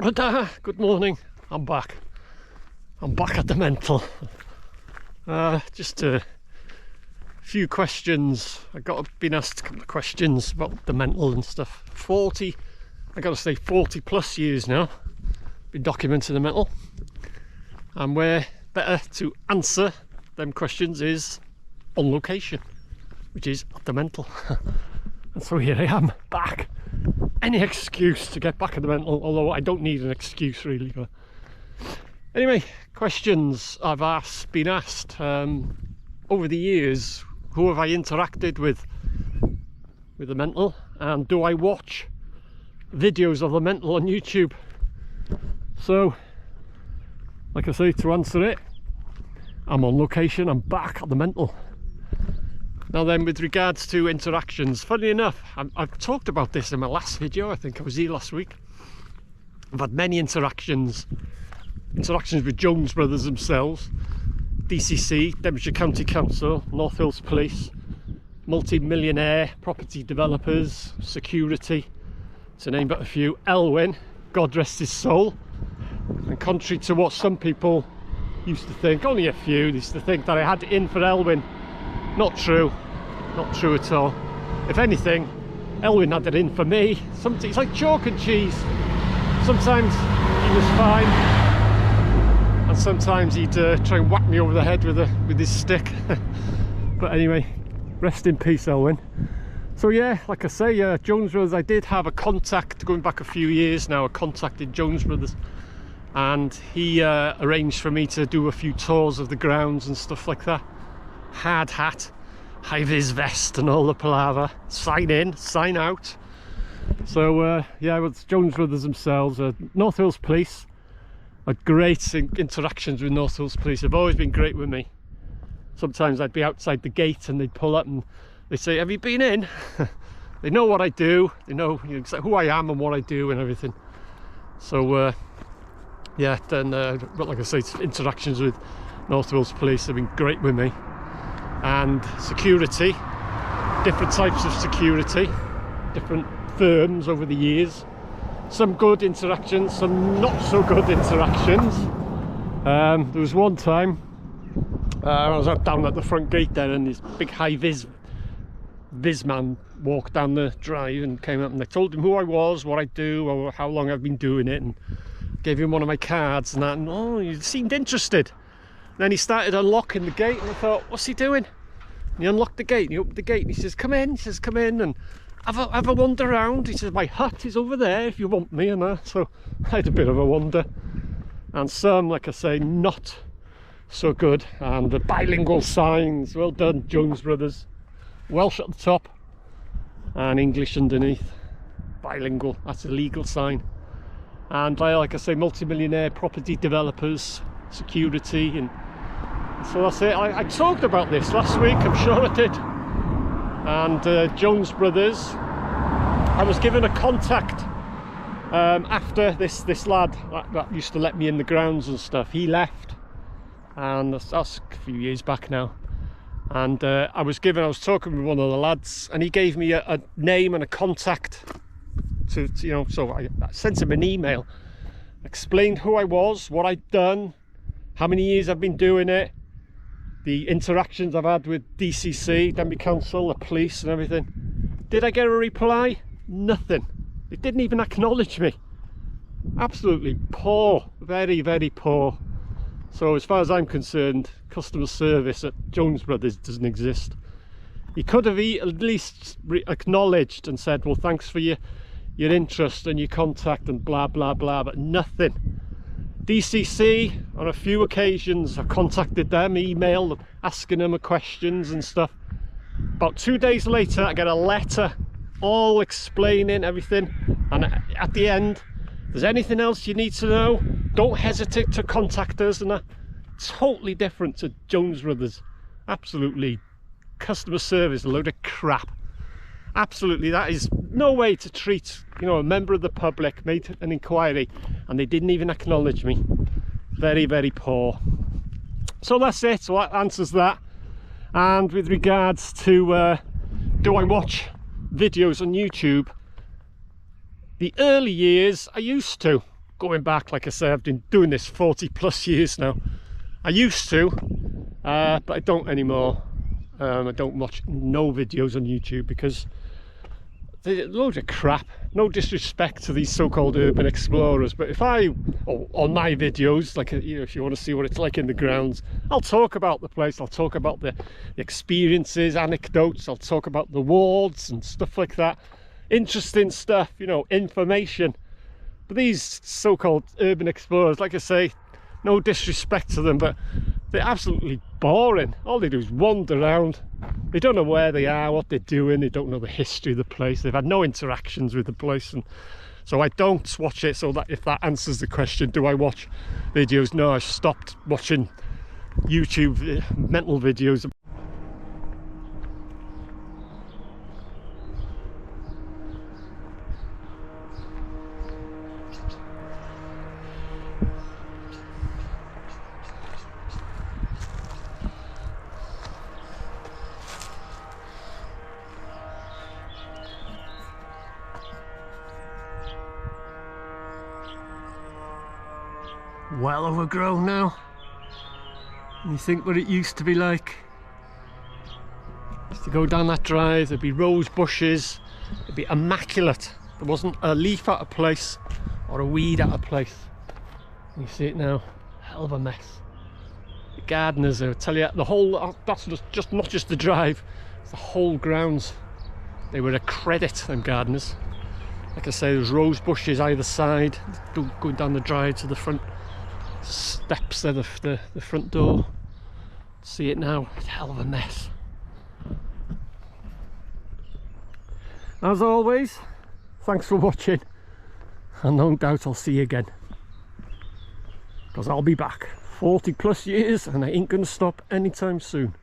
Bore da, good morning. I'm back at the mental. Just a few questions. Been asked a couple of questions about the mental and stuff. 40 plus years now been documenting the mental, and where better to answer them questions is on location, which is at the mental. And so here I am, back. Any excuse to get back at the mental, although I don't need an excuse really. But anyway, questions I've been asked over the years. Who have I interacted with the mental, and do I watch videos of the mental on YouTube? So, like I say, to answer it, I'm on location, I'm back at the mental. Now then, with regards to interactions, funny enough, I've talked about this in my last video. I think I was here last week. I've had many interactions with Jones Brothers themselves, DCC, Denbigh County Council, North Hills Police, multi-millionaire property developers, security, to name but a few. Elwyn, God rest his soul. And contrary to what some people used to think, only a few, they used to think that I had it in for Elwyn. Not true at all. If anything, Elwyn had it in for me. It's like chalk and cheese. Sometimes he was fine, and sometimes he'd try and whack me over the head with his stick. But anyway, rest in peace, Elwyn. So yeah, like I say, Jones Brothers, I did have a contact going back a few years now. I contacted Jones Brothers, and he arranged for me to do a few tours of the grounds and stuff like that. Hard hat, high-vis vest and all the palaver, sign in, sign out. So yeah, with Jones Brothers themselves, North Hills Police, had great interactions with North Hills Police. They've always been great with me. Sometimes I'd be outside the gate and they'd pull up and they'd say, have you been in? They know what I do, they know who I am and what I do and everything. So yeah, then but like I say, interactions with North Hills Police have been great with me. And security, different types of security, different firms over the years. Some good interactions, some not so good interactions. There was one time I was out down at the front gate there, and this big high-vis man walked down the drive and came up, and I told him who I was, what I do, or how long I've been doing it, and gave him one of my cards and that, and oh, he seemed interested. Then he started unlocking the gate, and I thought, what's he doing? And he unlocked the gate, and he opened the gate, and he says, come in. He says, come in and have a wander around. He says, my hut is over there if you want me, and that. So I had a bit of a wander. And some, like I say, not so good. And the bilingual signs, well done, Jones Brothers. Welsh at the top and English underneath. Bilingual, that's a legal sign. And like I say, multi-millionaire property developers, security, and so that's it. I talked about this last week, I'm sure I did. And Jones Brothers, I was given a contact after this lad that used to let me in the grounds and stuff. He left, and that's a few years back now. And I was talking with one of the lads, and he gave me a name and a contact to so I sent him an email, explained who I was, what I'd done, how many years I've been doing it, the interactions I've had with DCC, Denbigh Council, the police and everything. Did I get a reply? Nothing. They didn't even acknowledge me. Absolutely poor, very, very poor. So as far as I'm concerned, customer service at Jones Brothers doesn't exist. He could have at least acknowledged and said, well, thanks for your interest and your contact and blah, blah, blah, but nothing. DCC, on a few occasions, I contacted them, emailed them, asking them questions and stuff. About 2 days later, I get a letter all explaining everything, and at the end, if there's anything else you need to know, don't hesitate to contact us. And that, totally different to Jones Brothers. Absolutely, customer service, a load of crap. Absolutely, that is no way to treat, a member of the public. Made an inquiry and they didn't even acknowledge me. Very, very poor. So that's it. So that answers that. And with regards to do I watch videos on YouTube, the early years I used to. going back, like I say, I've been doing this 40 plus years now. I used to, but I don't anymore. I don't watch no videos on YouTube because they're loads of crap. No disrespect to these so-called urban explorers, but if on my videos, like, you know, if you want to see what it's like in the grounds, I'll talk about the place, I'll talk about the experiences, anecdotes, I'll talk about the wards and stuff like that. Interesting stuff, you know, information. But these so-called urban explorers, like I say, no disrespect to them, but they're absolutely boring. All they do is wander around. They don't know where they are, what they're doing. They don't know the history of the place. They've had no interactions with the place, and so I don't watch it. So that, if that answers the question, do I watch videos? No, I've stopped watching YouTube mental videos. Well overgrown now. And you think what it used to be like. Used to go down that drive, there'd be rose bushes, it'd be immaculate. There wasn't a leaf out of place or a weed out of place. And you see it now, hell of a mess. The gardeners, I tell you, the whole, that's just not just the drive, it's the whole grounds. They were a credit, them gardeners. Like I say, there's rose bushes either side, going down the drive to the front steps there, the front door. See it now, it's a hell of a mess. As always, thanks for watching, and no doubt I'll see you again, because I'll be back 40 plus years and I ain't gonna stop anytime soon.